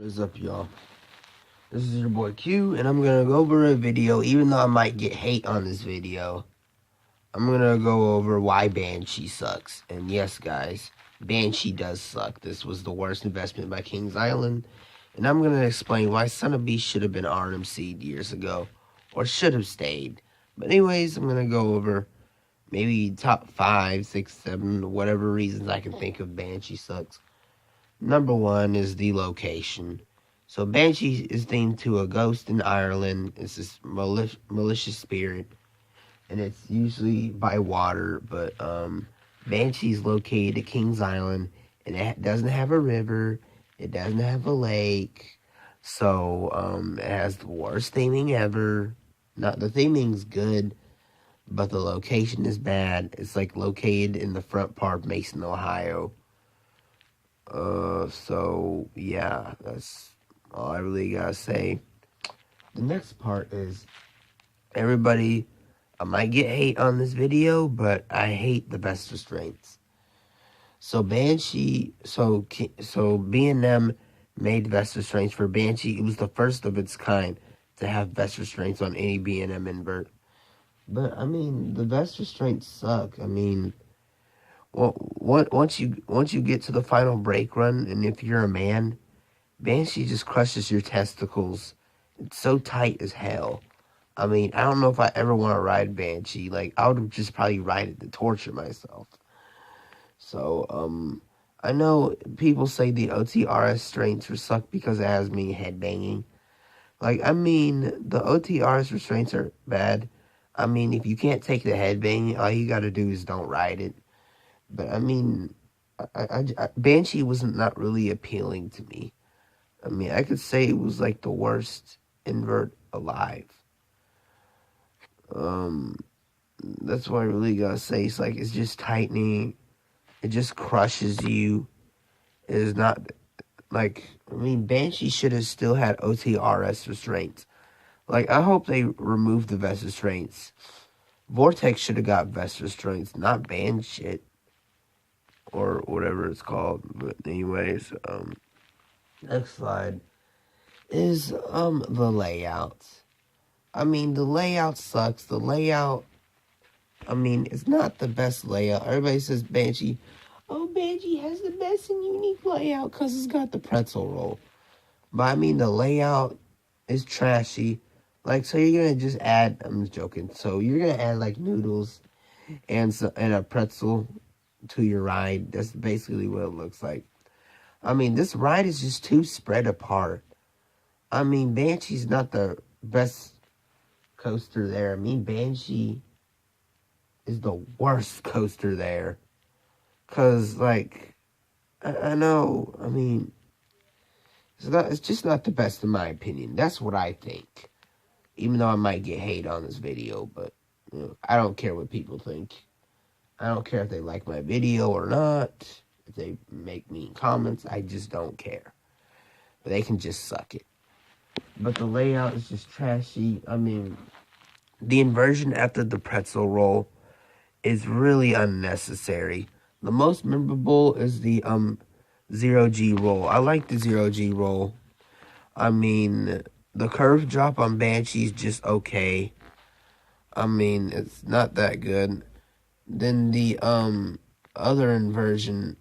What is up, y'all? This is your boy Q, and I'm gonna go over a video. Even though I might get hate on this video, I'm gonna go over why Banshee sucks. And yes, guys, Banshee does suck. This was the worst investment by Kings Island, and I'm gonna explain why Son of Beast should have been RMC'd years ago, or should have stayed. But anyways, I'm gonna go over maybe top 5, 6, 7, whatever reasons I can think of Banshee sucks. Number one is the location. So Banshee is themed to a ghost in Ireland. It's this malicious spirit, and it's usually by water. But Banshee is located at Kings Island, and it doesn't have a river. It doesn't have a lake. So it has the worst theming ever. Not the theming's good, but the location is bad. It's like located in the front part of Mason, Ohio. So yeah, that's all I really gotta say. The next part is everybody. I might get hate on this video, but I hate the best restraints. So Banshee, so B&M made best restraints for Banshee. It was the first of its kind to have best restraints on any B&M invert. But I mean, the best restraints suck. I mean, well, once you get to the final brake run, and if you're a man, Banshee just crushes your testicles. It's so tight as hell. I mean, I don't know if I ever want to ride Banshee. Like, I would just probably ride it to torture myself. So, I know people say the OTRS restraints suck because it has me headbanging. Like, I mean, the OTRS restraints are bad. I mean, if you can't take the headbang, all you gotta do is don't ride it. But I mean, Banshee wasn't not really appealing to me. I mean, I could say it was like the worst invert alive. That's what I really gotta say. It's like it's just tightening. It just crushes you. It is not like, I mean, Banshee should have still had OTRS restraints. Like, I hope they removed the vest restraints. Vortex should have got vest restraints, not band shit. Or whatever it's called. But anyways, next slide is the layout. I mean, the layout sucks. The layout, I mean, it's not the best layout. Everybody says Banshee. Oh, Banshee has the best and unique layout because it's got the pretzel roll. But I mean, the layout is trashy. Like, so you're gonna just add, I'm just joking. So you're gonna add like noodles and a pretzel to your ride. That's basically what it looks like. I mean, this ride is just too spread apart. I mean, Banshee's not the best coaster there. I mean, Banshee is the worst coaster there. Because, like, I know, I mean, it's just not the best in my opinion. That's what I think. Even though I might get hate on this video, but you know, I don't care what people think. I don't care if they like my video or not. If they make mean comments, I just don't care. But they can just suck it. But the layout is just trashy. I mean, the inversion after the pretzel roll is really unnecessary. The most memorable is the 0G roll. I like the 0G roll. I mean, the curve drop on Banshee is just okay. I mean, it's not that good. Then the other inversion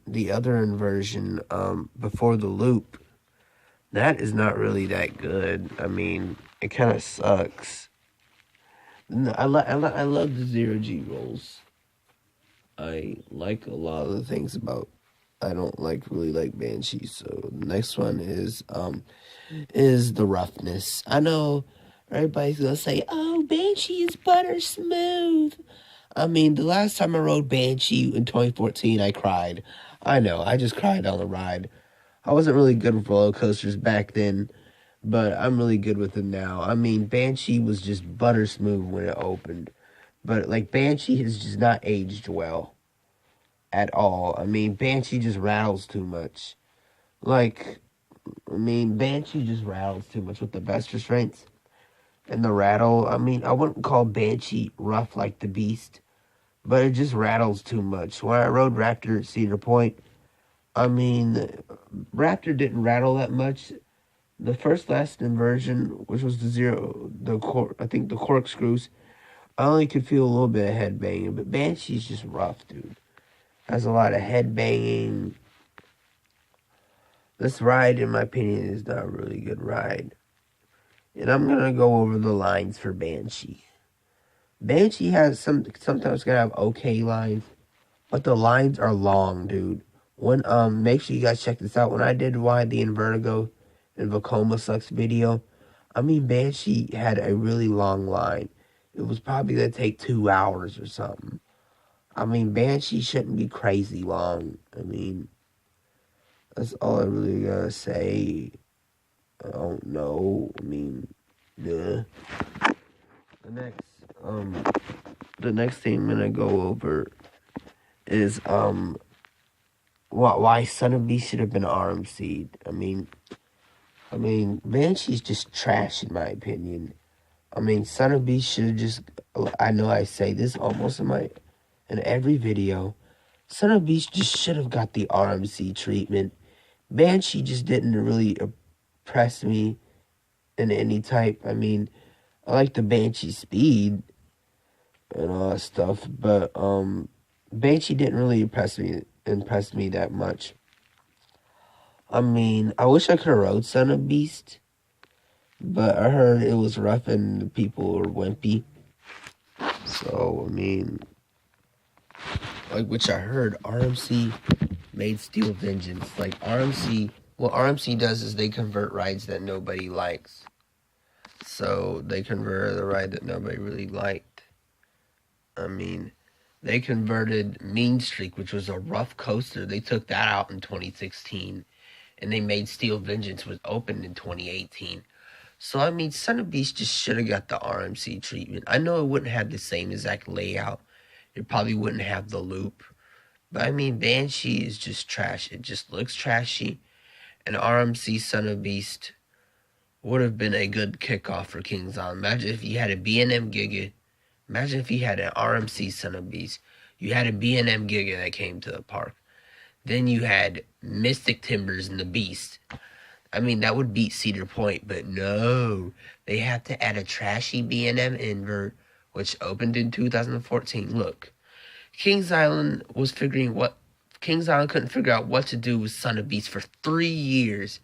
before the loop, that is not really that good. I mean, it kind of sucks. I love the 0G rolls. I like a lot of the things about. I don't really like Banshee. So the next one is the roughness. I know everybody's gonna say, "Oh, Banshee is butter smooth." I mean, the last time I rode Banshee in 2014, I cried. I know, I just cried on the ride. I wasn't really good with roller coasters back then, but I'm really good with them now. I mean, Banshee was just butter smooth when it opened. But, like, Banshee has just not aged well at all. I mean, Banshee just rattles too much. Like, I mean, Banshee just rattles too much with the best restraints. And the rattle, I mean, I wouldn't call Banshee rough like the Beast, but it just rattles too much. When I rode Raptor at Cedar Point, I mean, Raptor didn't rattle that much, The first lasting version, which was I think the corkscrews, I only could feel a little bit of head banging, but Banshee's just rough, dude. Has a lot of head banging. This ride, in my opinion, is not a really good ride. And I'm gonna go over the lines for Banshee. Banshee has sometimes gonna have okay lines, but the lines are long, dude. Make sure you guys check this out. When I did Why the Invertigo and Vacoma Sucks video, Banshee had a really long line. It was probably gonna take 2 hours or something. Banshee shouldn't be crazy long. That's all I really gotta say. I don't know. Duh. The next, um, the next thing I'm gonna go over is why Son of Beast should have been RMC'd. Banshee's just trash in my opinion. Son of Beast should have just. I know I say this almost in every video. Son of Beast just should have got the RMC treatment. Banshee just didn't really impress me in any type. I like the Banshee speed and all that stuff, but Banshee didn't really impress me that much. I wish I could have rode Son of Beast, but I heard it was rough and the people were wimpy. So which I heard RMC made Steel Vengeance. What RMC does is they convert rides that nobody likes. So they converted the ride that nobody really liked. They converted Mean Streak, which was a rough coaster. They took that out in 2016. And they made Steel Vengeance, was opened in 2018. So, Son of Beast just should have got the RMC treatment. I know it wouldn't have the same exact layout. It probably wouldn't have the loop. But, Banshee is just trash. It just looks trashy. And RMC Son of Beast would have been a good kickoff for King's Island. Imagine if you had a B&M Giga. Imagine if you had an RMC Son of Beast. You had a B&M Giga that came to the park. Then you had Mystic Timbers and the Beast. That would beat Cedar Point, but no. They have to add a trashy B&M invert, which opened in 2014. Look, Kings Island couldn't figure out what to do with Son of Beast for 3 years.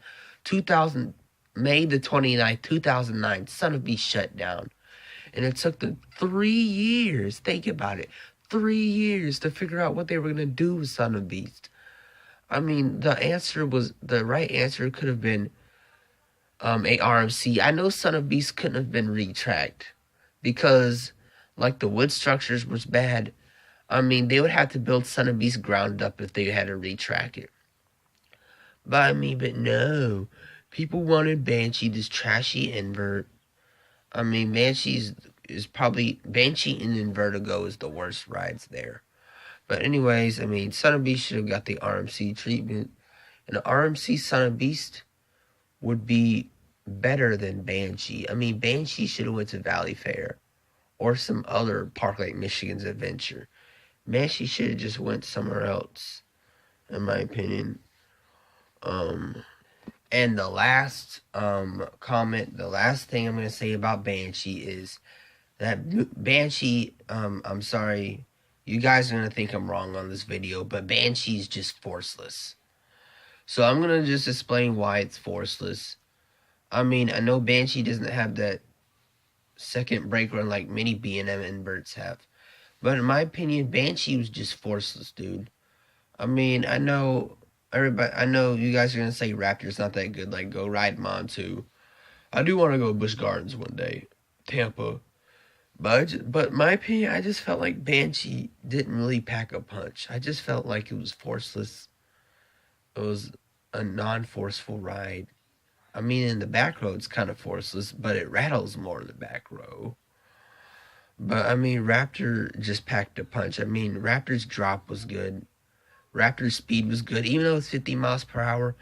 May the 29th, 2009, Son of Beast shut down. And it took them 3 years, think about it, 3 years to figure out what they were going to do with Son of Beast. The right answer could have been a RMC. I know Son of Beast couldn't have been retracked because, the wood structures was bad. They would have to build Son of Beast ground up if they had to retrack it. But no. People wanted Banshee, this trashy invert. Banshee and Invertigo is the worst rides there. But anyways, Son of Beast should have got the RMC treatment. And the RMC Son of Beast would be better than Banshee. Banshee should have went to Valley Fair or some other park like Michigan's Adventure. Banshee should have just went somewhere else, in my opinion. And the last the last thing I'm going to say about Banshee is that Banshee, I'm sorry, you guys are going to think I'm wrong on this video, but Banshee is just forceless. So I'm going to just explain why it's forceless. I know Banshee doesn't have that second brake run like many B&M inverts have. But in my opinion, Banshee was just forceless, dude. I know you guys are going to say Raptor's not that good. Go ride Mon too. I do want to go to Busch Gardens one day. Tampa. But my opinion, I just felt like Banshee didn't really pack a punch. I just felt like it was forceless. It was a non-forceful ride. In the back row, it's kind of forceless, but it rattles more in the back row. But, Raptor just packed a punch. Raptor's drop was good. Raptor's speed was good. Even though it's 50 miles per hour,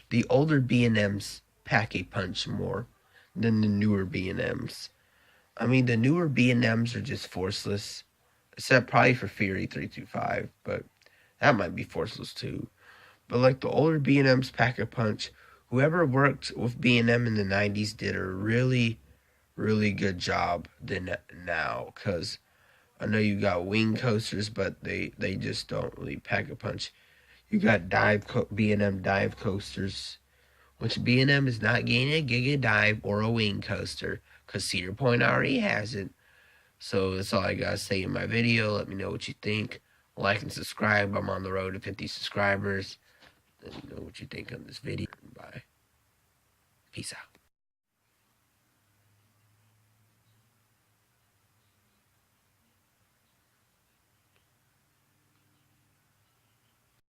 the older B&Ms pack a punch more than the newer B&Ms. The newer B&Ms are just forceless, except probably for Fury 325, but that might be forceless too. But the older B&Ms pack a punch. whoever worked with B&M in the 90s did a really, really good job than now. Because I know you got wing coasters, but they just don't really pack a punch. You got B&M dive coasters, which B&M is not getting a Giga Dive or a wing coaster, because Cedar Point already has it. So that's all I gotta say in my video. Let me know what you think. Like and subscribe. I'm on the road to 50 subscribers. Let me know what you think on this video. Bye. Peace out.